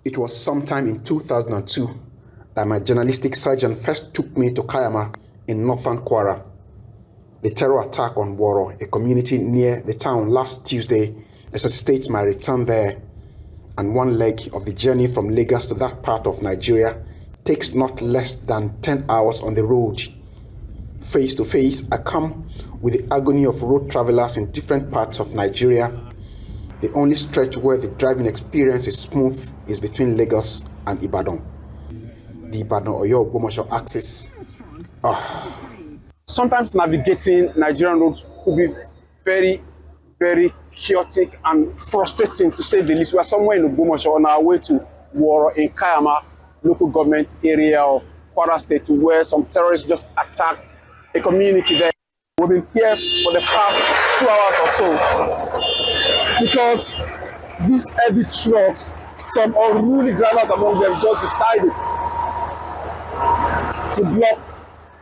It was sometime in 2002 that my journalistic surgeon first took me to Kaiama in northern Kwara. The terror attack on Woro, a community near the town, last Tuesday necessitates my return there, and one leg of the journey from Lagos to that part of Nigeria takes not less than 10 hours on the road. Face to face, I come with the agony of road travelers in different parts of Nigeria. The only stretch where the driving experience is smooth is between Lagos and Ibadan. The Ibadan-Oyo-Ogbomoso axis. Sometimes navigating Nigerian roads could be very, very chaotic and frustrating, to say the least. We are somewhere in Ogbomoso on our way to Woro in Kaiama local government area of Kwara State, to where some terrorists just attacked a community there. We've been here for the past 2 hours or so because these heavy trucks, some unruly drivers among them, just decided to block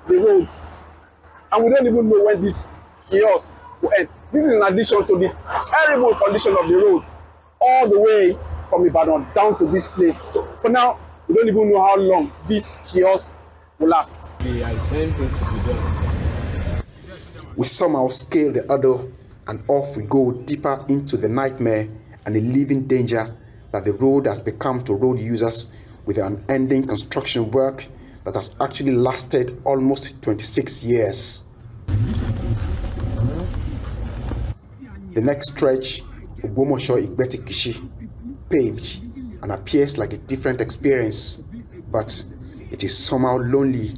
the road. And we don't even know when this chaos will end. This is in addition to the terrible condition of the road all the way from Ibadan down to this place. So for now, we don't even know how long this chaos will last. We somehow scale the hurdle and off we go deeper into the nightmare and the living danger that the road has become to road users, with an unending construction work that has actually lasted almost 26 years. The next stretch, Ogbomoso-Igbeti-Kishi, paved and appears like a different experience, but it is somehow lonely.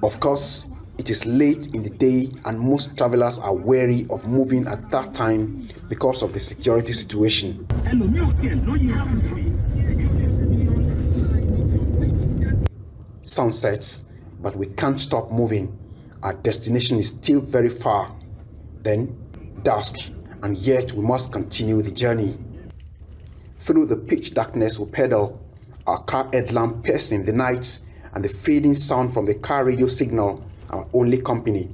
Of course, it is late in the day and most travelers are wary of moving at that time because of the security situation. Sun sets, but we can't stop moving. Our destination is still very far. Then dusk, and yet we must continue the journey. Through the pitch darkness we pedal, our car headlamp piercing the night and the fading sound from the car radio signal, our only company.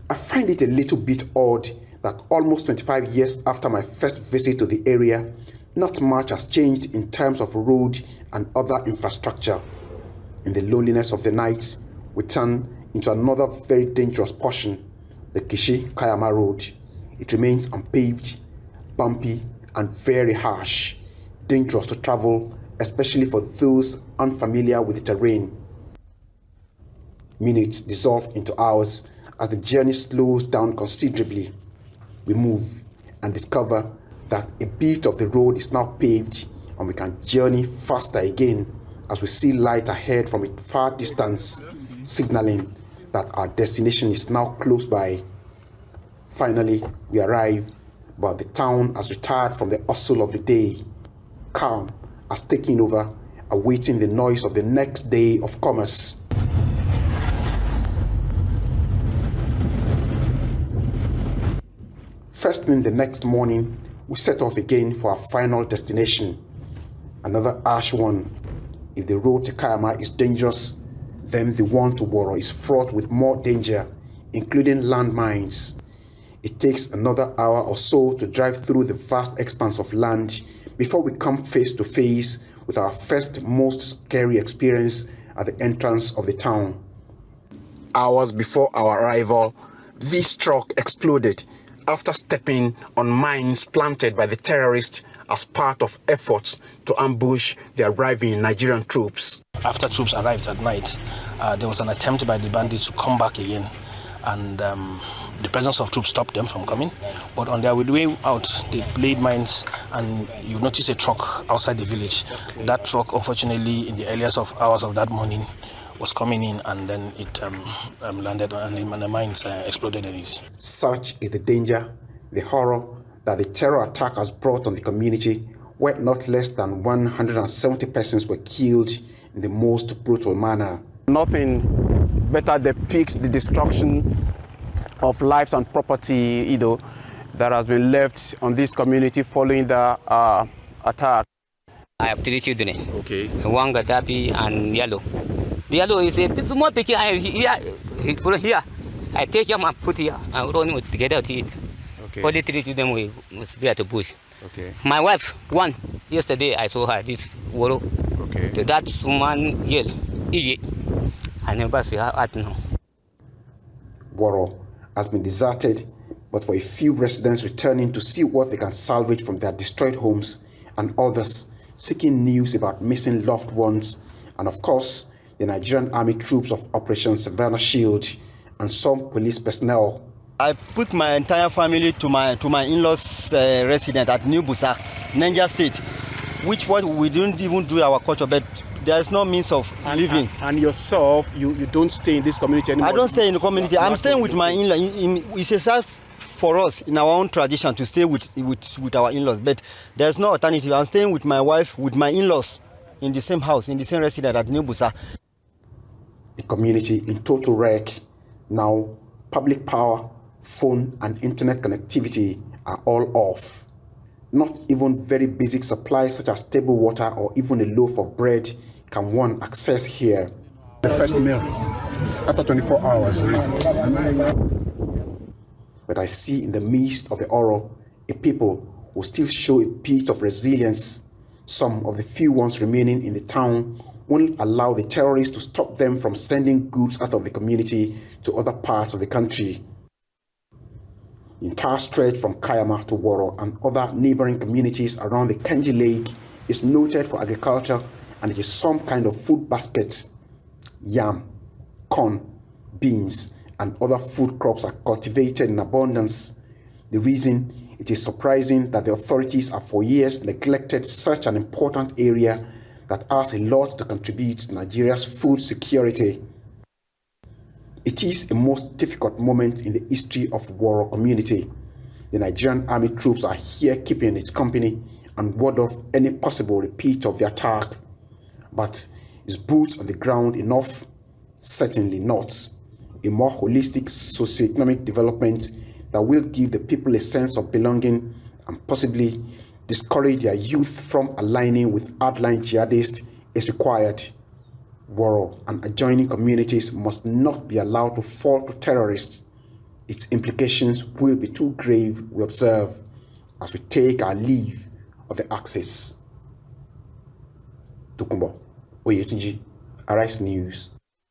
I find it a little bit odd that almost 25 years after my first visit to the area, not much has changed in terms of road and other infrastructure. In the loneliness of the night, we turn into another very dangerous portion, the Kishi-Kaiama road. It remains unpaved, bumpy, and very harsh, dangerous to travel, especially for those unfamiliar with the terrain. Minutes dissolve into hours as the journey slows down considerably. We move and discover that a bit of the road is now paved and we can journey faster again as we see light ahead from a far distance, signaling that our destination is now close by. Finally, we arrive, but the town has retired from the hustle of the day. Calm has taken over, awaiting the noise of the next day of commerce. First thing the next morning, we set off again for our final destination. Another harsh one. If the road to Kaiama is dangerous, then the one to Woro is fraught with more danger, including landmines. It takes another hour or so to drive through the vast expanse of land before we come face to face with our first most scary experience at the entrance of the town. Hours before our arrival, this truck exploded after stepping on mines planted by the terrorists as part of efforts to ambush the arriving Nigerian troops. After troops arrived at night, there was an attempt by the bandits to come back again, and the presence of troops stopped them from coming. But on their way out, they laid mines, and you notice a truck outside the village. That truck, unfortunately, in the earliest hours of that morning, was coming in, and then it landed and the mines exploded in it. Such is the danger, the horror that the terror attack has brought on the community, where not less than 170 persons were killed in the most brutal manner. Nothing better depicts the destruction of lives and property, that has been left on this community following the attack. I have 3 children. Okay. One Gaddafi and Yellow. The Yellow is a small picture here. I take him and put here and run together to it. Okay. All the 3 children we must be at the bush. Okay. My wife, one, yesterday I saw her, this Woro. Okay. To that woman, yell, Ije. I never see her at now. Woro has been deserted, but for a few residents returning to see what they can salvage from their destroyed homes, and others seeking news about missing loved ones, and of course, the Nigerian Army troops of Operation Savannah Shield and some police personnel. I put my entire family to my in-laws residence at New Busa, Niger State, which what we don't even do our culture, but there's no means of living. And yourself, you don't stay in this community anymore? I don't stay in the community. I'm staying with my in-law. It's a self for us in our own tradition to stay with our in-laws, but there's no alternative. I'm staying with my wife, with my in-laws, in the same house, in the same residence at New Busa. The community in total wreck. Now, public power, phone and internet connectivity are all off. Not even very basic supplies such as table water or even a loaf of bread can one access here. The first meal after 24 hours. But I see in the midst of the horror a people who still show a bit of resilience. Some of the few ones remaining in the town won't allow the terrorists to stop them from sending goods out of the community to other parts of the country. The entire stretch from Kaiama to Woro and other neighboring communities around the Kenji Lake is noted for agriculture, and it is some kind of food baskets. Yam, corn, beans, and other food crops are cultivated in abundance. The reason it is surprising that the authorities have for years neglected such an important area that has a lot to contribute to Nigeria's food security. It is a most difficult moment in the history of Woro community. The Nigerian Army troops are here keeping its company and ward off any possible repeat of the attack. But is boots on the ground enough? Certainly not. A more holistic socio-economic development that will give the people a sense of belonging and possibly discourage their youth from aligning with hardline jihadists is required. Woro and adjoining communities must not be allowed to fall to terrorists. Its implications will be too grave, we observe, as we take our leave of the Axis. Tokumbo Oyetunji, Arise News.